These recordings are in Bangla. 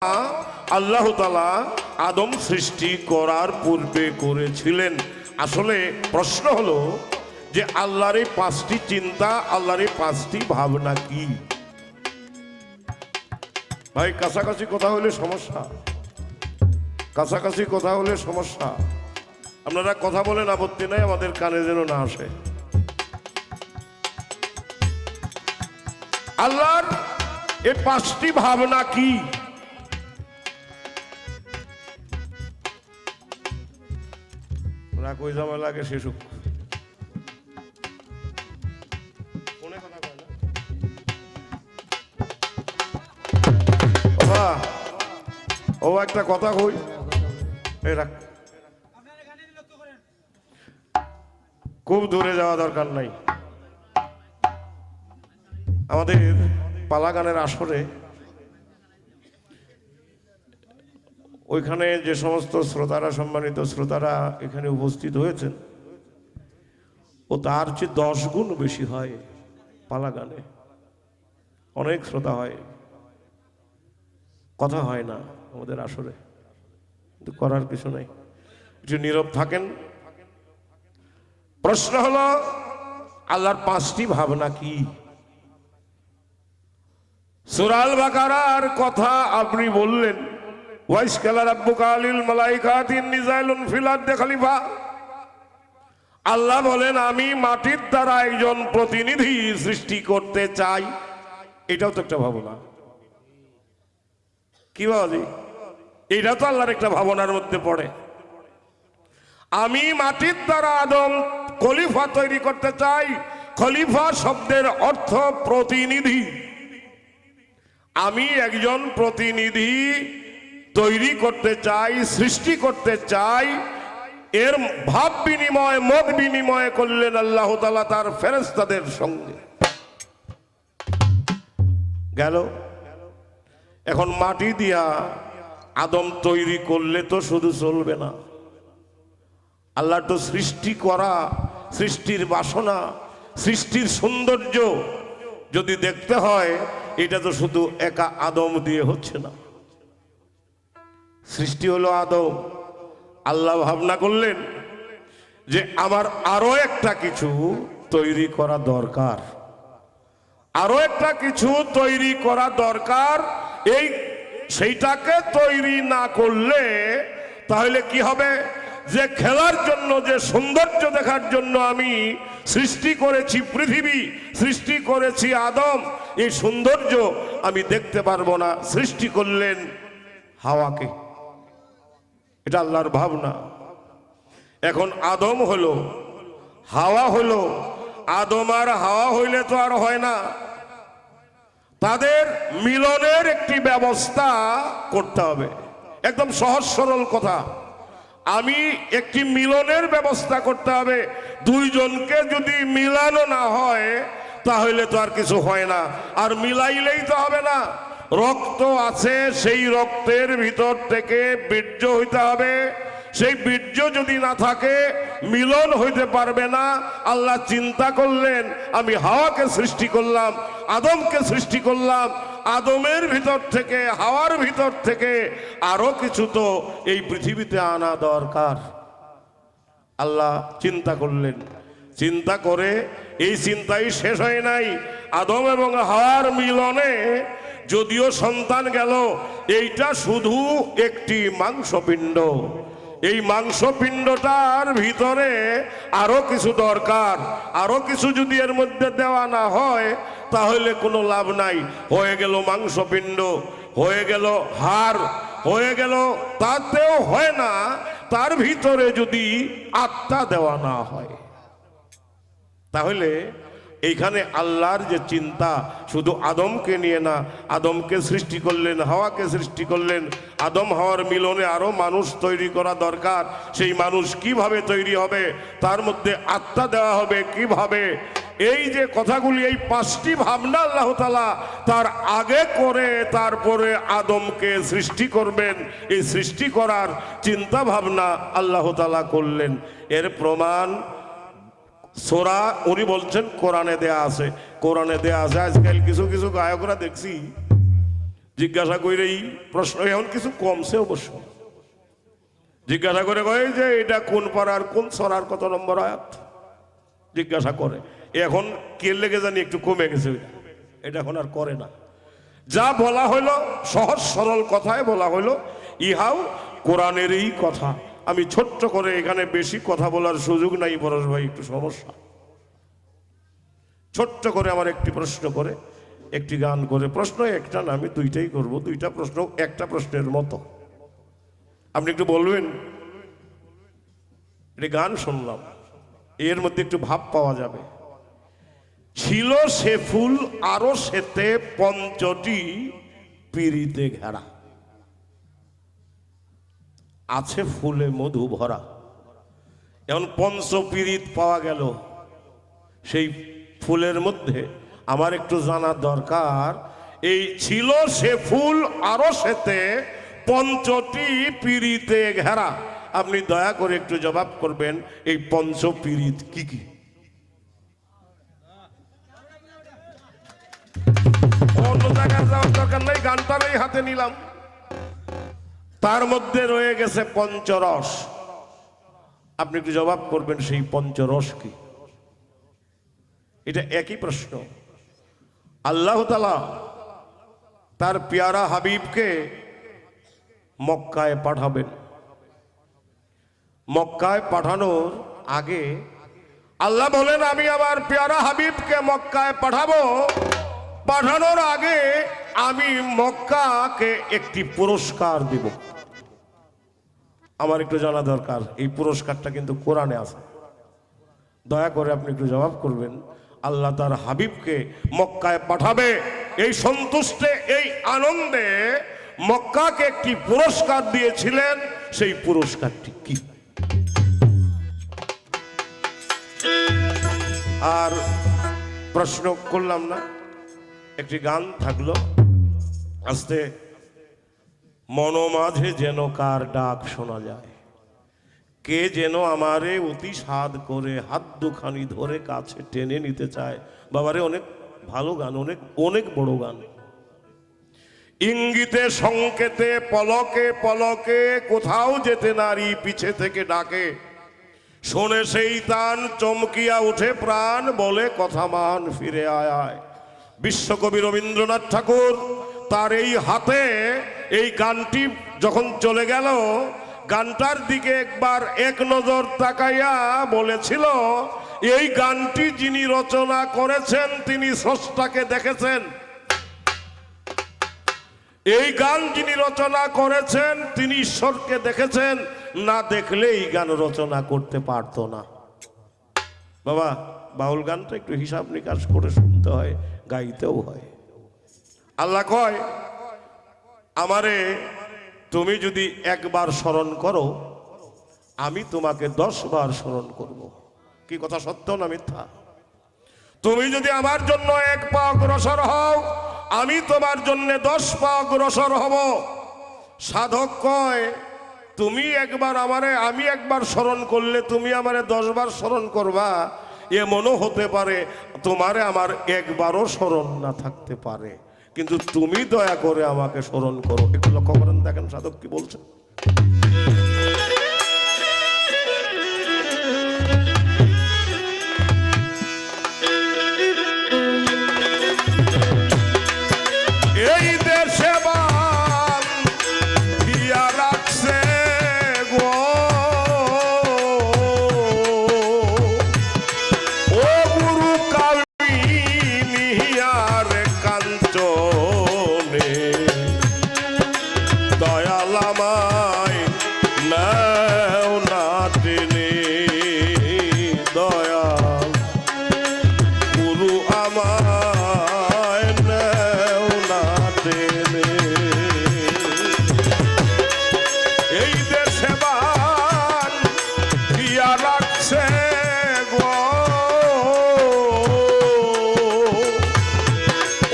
আল্লাহ তাআলা আদম সৃষ্টি করার পূর্বে করেছিলেন। আসলে প্রশ্ন হলো যে আল্লাহর এই পাঁচটি চিন্তা, আল্লাহর এই পাঁচটি ভাবনা কি? ভাই কাছাকাছি কথা হলে সমস্যা, কাছাকাছি কথা হলে সমস্যা। আপনারা কথা বলেন, আপত্তি নাই, আমাদের কানে যেন না আসে। আল্লাহর এই পাঁচটি ভাবনা কি? কই জামা লাগে শেষুক ও একটা কথা কই, খুব দূরে যাওয়া দরকার নাই। আমাদের পালা গানের আসরে ওইখানে যে সমস্ত শ্রোতারা, সম্মানিত শ্রোতারা এখানে উপস্থিত হয়েছেন, ও তার চেয়ে 10 গুণ বেশি হয় পালা গানে। অনেক শ্রোতা হয়, কথা হয় না আমাদের আসরে, কিন্তু করার কিছু নাই, একটু নীরব থাকেন। প্রশ্ন হলো আল্লাহর পাঁচটি ভাবনা কি? সূরা আল বাকারার কথা আপনি বললেন, ওয়াইস কালা রাব্বুকা লিল মালাইকাতি ইন্নী জাইলুন ফিল আরদি খলিফা। আল্লাহ বলেন আমি মাটির দ্বারা একজন প্রতিনিধি সৃষ্টি করতে চাই। এটাও তো একটা ভাবনা, কি বাবাজি? এটা তো আল্লাহর একটা ভাবনার মধ্যে পড়ে। আমি মাটির দ্বারা আদম খলিফা তৈরি করতে চাই। খলিফা শব্দের অর্থ প্রতিনিধি। আমি একজন প্রতিনিধি তৈরি করতে চাই, সৃষ্টি করতে চাই। এর ভাব বিনিময়, মত বিনিময় করলেন আল্লাহ তাআলা তার ফেরেশতাদের সঙ্গে। গেল। এখন মাটি দিয়া আদম তৈরি করলে তো শুধু চলবে না। আল্লাহ তো সৃষ্টি করা, সৃষ্টির বাসনা, সৃষ্টির সৌন্দর্য যদি দেখতে হয়, এটা তো শুধু একা আদম দিয়ে হচ্ছে না। সৃষ্টি হলো আদম, আল্লাহ ভাবনা করলেন যে আমার আরো একটা কিছু তৈরি করা দরকার, আরো একটা কিছু তৈরি করা দরকার। সেইটাকে তৈরি না করলে তাহলে কি হবে? যে খেলার জন্য, যে সৌন্দর্য দেখার জন্য আমি সৃষ্টি করেছি পৃথিবী, সৃষ্টি করেছি আদম, এই সৌন্দর্য আমি দেখতে পারবো না। সৃষ্টি করলেন হাওয়াকে, এটা আল্লাহর ভাবনা। এখন আদম হলো, হাওয়া হলো। আদম আর হাওয়া হইলে তো আর হয় না, তাদের মিলনের একটি ব্যবস্থা করতে হবে। একদম সহজ সরল কথা, আমি একটি মিলনের ব্যবস্থা করতে হবে। দুইজনকে যদি মিলানো না হয় তাহলে তো আর কিছু হয় না। আর মিলাইলেই তো হবে না, রক্ত আছে, সেই রক্তের ভিতর থেকে বীর্য হইতে হবে। সেই বীর্য যদি না থাকে মিলন হইতে পারবে না। আল্লাহ চিন্তা করলেন আমি হাওয়াকে সৃষ্টি করলাম, আদমকে সৃষ্টি করলাম, আদমের ভিতর থেকে, হাওয়ার ভিতর থেকে আরো কিছু তো এই পৃথিবীতে আনা দরকার। আল্লাহ চিন্তা করলেন, চিন্তা করে এই চিন্তাই শেষ হয় নাই। আদম এবং হাওয়ার মিলনে যদিও সন্তান গেল, এইটা শুধু একটি মাংসপিণ্ড। এই মাংসপিণ্ডটার ভিতরে আরো কিছু দরকার। আরো কিছু যদি এর মধ্যে দেওয়া না হয় তাহলে কোনো লাভ নাই। হয়ে গেল মাংসপিণ্ড, হয়ে গেল হাড়, হয়ে গেল, তাতেও হয় না। তার ভিতরে যদি আত্মা দেওয়া না হয় তাহলে এইখানে আল্লাহর যে চিন্তা, শুধু আদমকে নিয়ে না, আদমকে সৃষ্টি করলেন, হাওয়াকে সৃষ্টি করলেন, আদম হাওয়ার মিলনে আরো মানুষ তৈরি করা দরকার। সেই মানুষ কিভাবে তৈরি হবে, তার মধ্যে আত্মা দেওয়া হবে কিভাবে, এই যে কথাগুলি, এই পাঁচটি ভাবনা আল্লাহ তাআলা তার আগে করে তারপরে আদমকে সৃষ্টি করবেন। এই সৃষ্টি করার চিন্তা ভাবনা আল্লাহ তাআলা করলেন। এর প্রমাণ সূরা, উনি বলছেন কোরআনে দেয়া আছে, কোরআনে দেয়া আছে। আজকাল কিছু কিছু গায়করা দেখছি জিজ্ঞাসা করেই প্রশ্ন এখন কিছু কমছে অবশ্য। জিজ্ঞাসা করে কয় যে এটা কোন পাড়ার কোন সরার কত নম্বর আয়াত জিজ্ঞাসা করে। এখন কে লেগে জানি একটু কমে গেছে, এটা এখন আর করে না। যা বলা হইলো সহজ সরল কথায় বলা হইলো, ইহাও কোরআনেরই কথা। আমি ছোট্ট করে এখানে বেশি কথা বলার সুযোগ নাই পরশ ভাই, একটু সমস্যা। ছোট্ট করে আমার একটি প্রশ্ন করে একটি গান করে, প্রশ্ন একটা না আমি দুইটাই করব, দুইটা প্রশ্ন একটা প্রশ্নের মতো। আপনি একটু বলবেন, এটি গান শুনলাম এর মধ্যে একটু ভাব পাওয়া যাবে। ছিল সে ফুল আরো সেতে পঞ্চটি পিরিতে ঘেরা, আছে ফুলে মধু ভরা। এখন পঞ্চপিরিত পাওয়া গেল, সেই ফুলের মধ্যে আমার একটু জানা দরকার, এই ছিল সে ফুল আরো সেতে পঞ্চটি পিরিতে ঘেরা। আপনি দয়া করে একটু জবাব করবেন, এই পঞ্চপিরিত কি কি? অন্য জায়গায় যাওয়ার দরকার নেই, গানটারই হাতে নিলাম। তার মধ্যে রয়ে গেছে পঞ্চরস। আপনি একটু জবাব করবেন সেই পঞ্চরস কি? এটা একই প্রশ্ন। আল্লাহ তাআলা তার পেয়ারা হাবিবকে মক্কায় পাঠাবেন। মক্কায় পাঠানোর আগে আল্লাহ বলেন, আমি আমার পেয়ারা হাবিবকে মক্কায় পাঠাবো। পাঠানোর আগে আমি মক্কাকে একটি পুরস্কার দিব। আমার একটু জানা দরকার এই পুরস্কারটা কিন্তু কোরআনে আছে। দয়া করে আপনি একটু জবাব করবেন, আল্লাহ তার হাবিবকে মক্কায় পাঠাবে, এই সন্তুষ্টে এই আনন্দে মক্কাকে একটি পুরস্কার দিয়েছিলেন, সেই পুরস্কারটি কি? আর প্রশ্ন করলাম না, একটি গান থাকলো, আস্তে মনোমাঝে যেন কার ডাক শোনা যায়, কে যেন আমারে অতি সাধ করে হাত দুখানি ধরে কাছে টেনে নিতে চায়। বাবারে অনেক ভালো গান, অনেক অনেক বড় গান। ইঙ্গিতে সংকেতে পলকে পলকে কোথাও যেতে নারী পিছে থেকে ডাকে, শোনে সেই তান চমকিয়া উঠে প্রাণ, বলে কথা মান ফিরে আয় আয়। বিশ্বকবি রবীন্দ্রনাথ ঠাকুর তার এই হাতে এই গানটি যখন চলে গেল, গানটার দিকে একবার এক নজর তাকাইয়া বলেছিল, এই গানটি যিনি রচনা করেছেন তিনি স্রষ্টাকে দেখেছেন। এই গান যিনি রচনা করেছেন তিনি ঈশ্বরকে দেখেছেন, না দেখলে এই গান রচনা করতে পারতো না। বাবা, বাউল গানটা একটু হিসাব নিকাশ করে শুনতে হয়, গাইতেও হয়। আল্লাহ কয়, আমারে তুমি যদি একবার স্মরণ করো, আমি তোমাকে 10 বার স্মরণ করব। কি কথা সত্য না মিথ্যা? তুমি যদি আমার জন্য 1 পা অগ্রসর হও, আমি তোমার জন্য 10 পা অগ্রসর হব। সাধক কয়, তুমি একবার আমারে, আমি একবার স্মরণ করলে তুমি আমারে 10 বার স্মরণ করবা, এমনও হতে পারে তোমারে আমার একবারও স্মরণ না থাকতে পারে, কিন্তু তুমি দয়া করে আমাকে স্মরণ করো। একটু লক্ষ্য করেন, দেখেন সাধক কি বলছে। এই দেশে বান দিয়া রাখছে গো, ও গুরু কামিনিয়ার কাঞ্চনে, দয়াল আমায় নাও না টেনে, দয়াল গুরু আমায় নাও না টেনে। এই দেশে বান দিয়া রাখছে গো,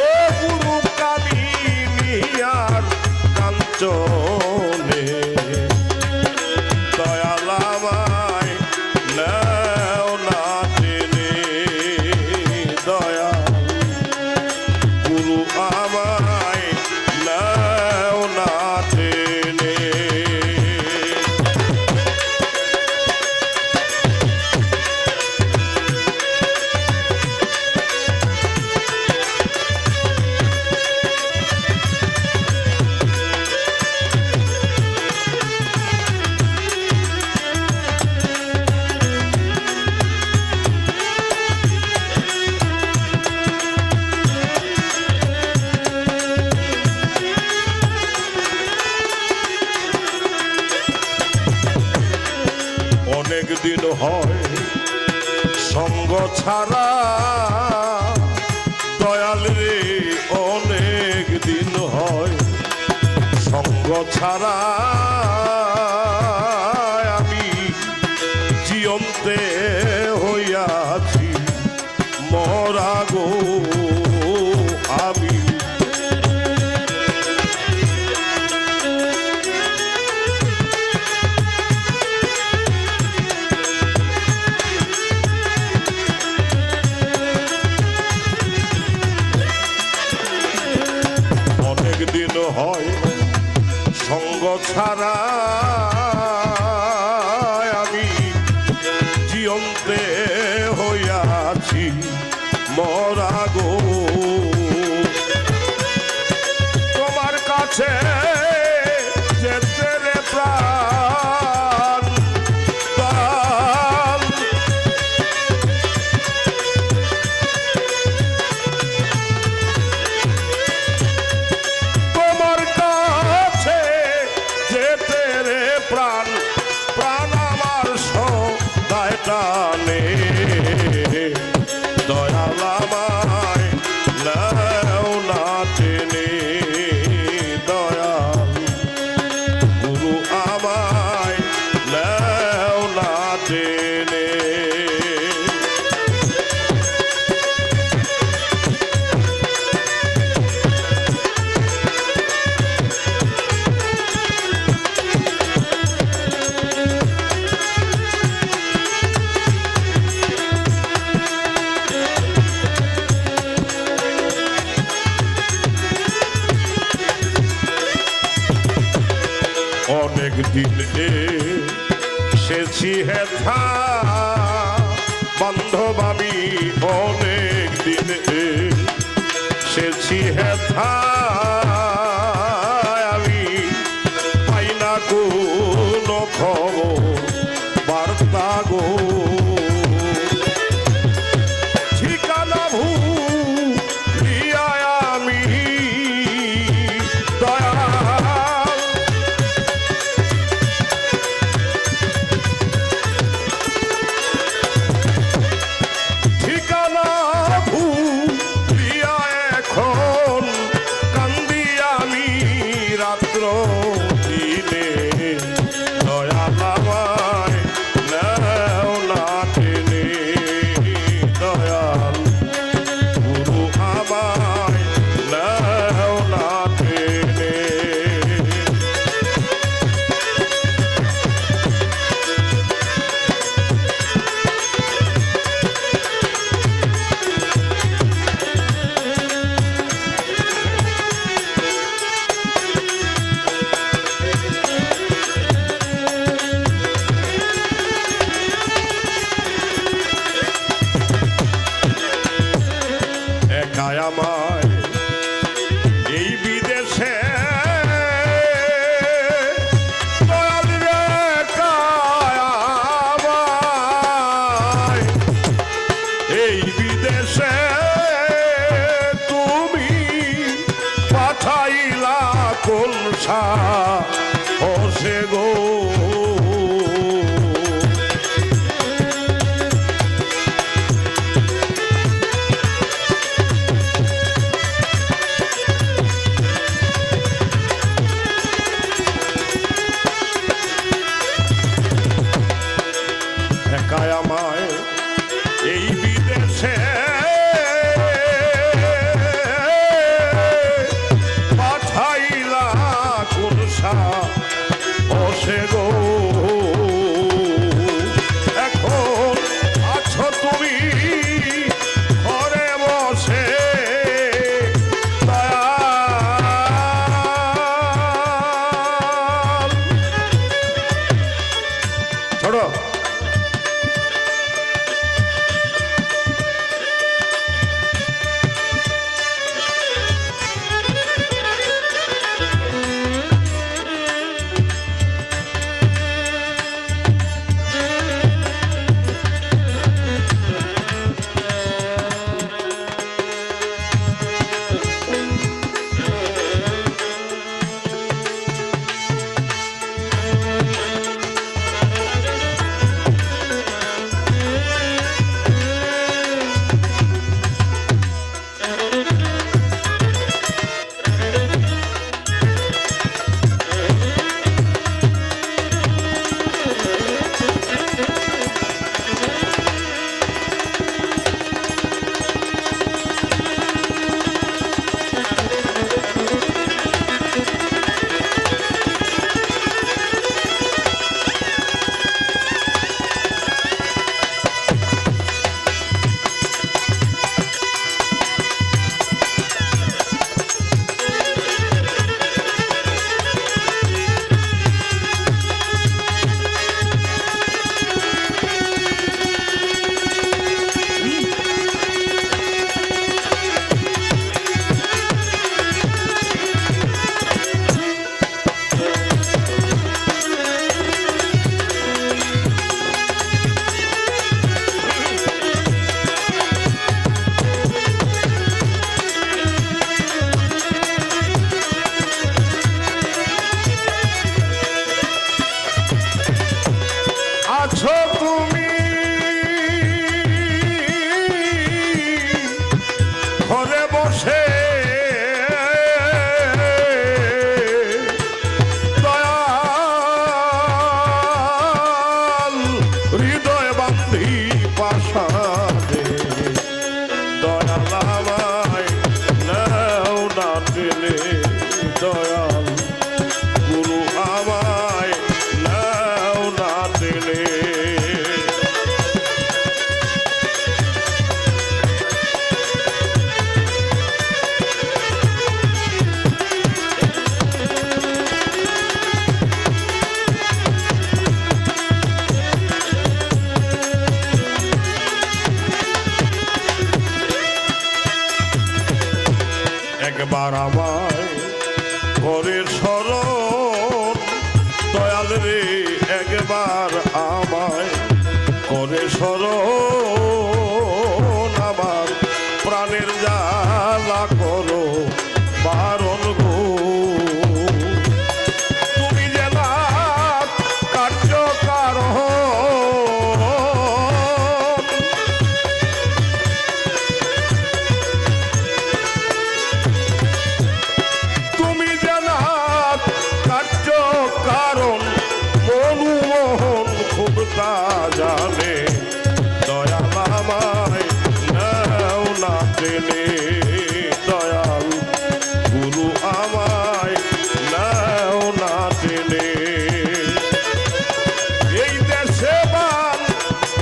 ও গুরু কামিনিয়ার কাঞ্চনে, দিন হয় সঙ্গ ছাড়া দয়াল রে, অনেক দিন হয় সঙ্গ ছাড়া আমি জিয়ন্তে হইয়াছি মরা গো আমি। অনেক দিন হয় সঙ্গ ছাড়া আমি জিয়ন্তে হইয়াছি মরা গো। তোমার কাছে যেতে রে প্রাণ প্রাণ, তোমার কাছে যেতে রে প্রাণ প্রাণ আমার সদায় টানে, দয়াল আমায় নাও না টেনে, দয়াল গুরু আমায় নাও না টেনে। অনেক দিন এসেছি হেথা বান্ধব আমি, অনেক দিন এসেছি হেথা আমি, পাই না কোনো খবর বার্তা গো। ঠিকানা ভুলিয়া আমি দয়াল, ঠিকানা ভুলিয়া এখন কান্দি আমি রাত্র দিনে, দয়াল আমায় নাও না টেনে, দয়াল গুরু আমায় নাও না টেনে। একাই আমায় এই বিদেশে দয়াল রে, একাই আমায় এই বিদেশে তুমি পাঠাইলা কোন সাহসে গো। একাই আমায় এই বিদেশে পাঠাইলা কোন সাহসে গো। এখন আছো তুমি ঘরে বসে দয়াল, ছোড়ো আর আমায় করে স্মরণ দয়াল রে একবার আমায় করে স্মরণ আমার প্রাণের জ্বালা করো বারণ গো তুমি যে না কার্যকার তুমি যে না কার্যকারণ মনোমোহন খুব তা জানে দয়াল আমায় নাও না টেনে দয়াল গুরু আমায় নাও না টেনে এই দেশে বান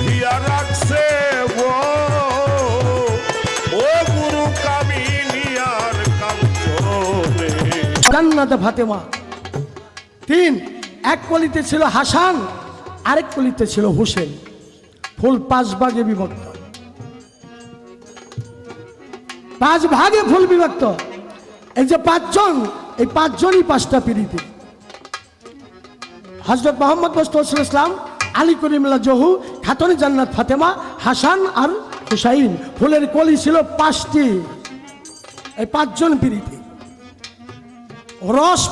হিয়া রাখছে ও গুরু কামিনিয়ার কাঞ্চনে জান্নাতে ফাতেমা তিন, এক কলিতে ছিল হাসান, আরেক কলিতে ছিল হোসেন। ফুল 5 ভাগে বিভক্ত, 5 ভাগে ফুল বিভক্ত। এই যে 5 জন, এই 5 জনই 5টা পিরিতি। হযরত মুহাম্মদ মুস্তাফা ইসলাম, আলী করিমুল্লাহ জহু, খাতুনে জান্নাত ফাতেমা, হাসান আর হুসাইন। ফুলের কলি ছিল 5টি। এই 5 জন পিরিতি। রস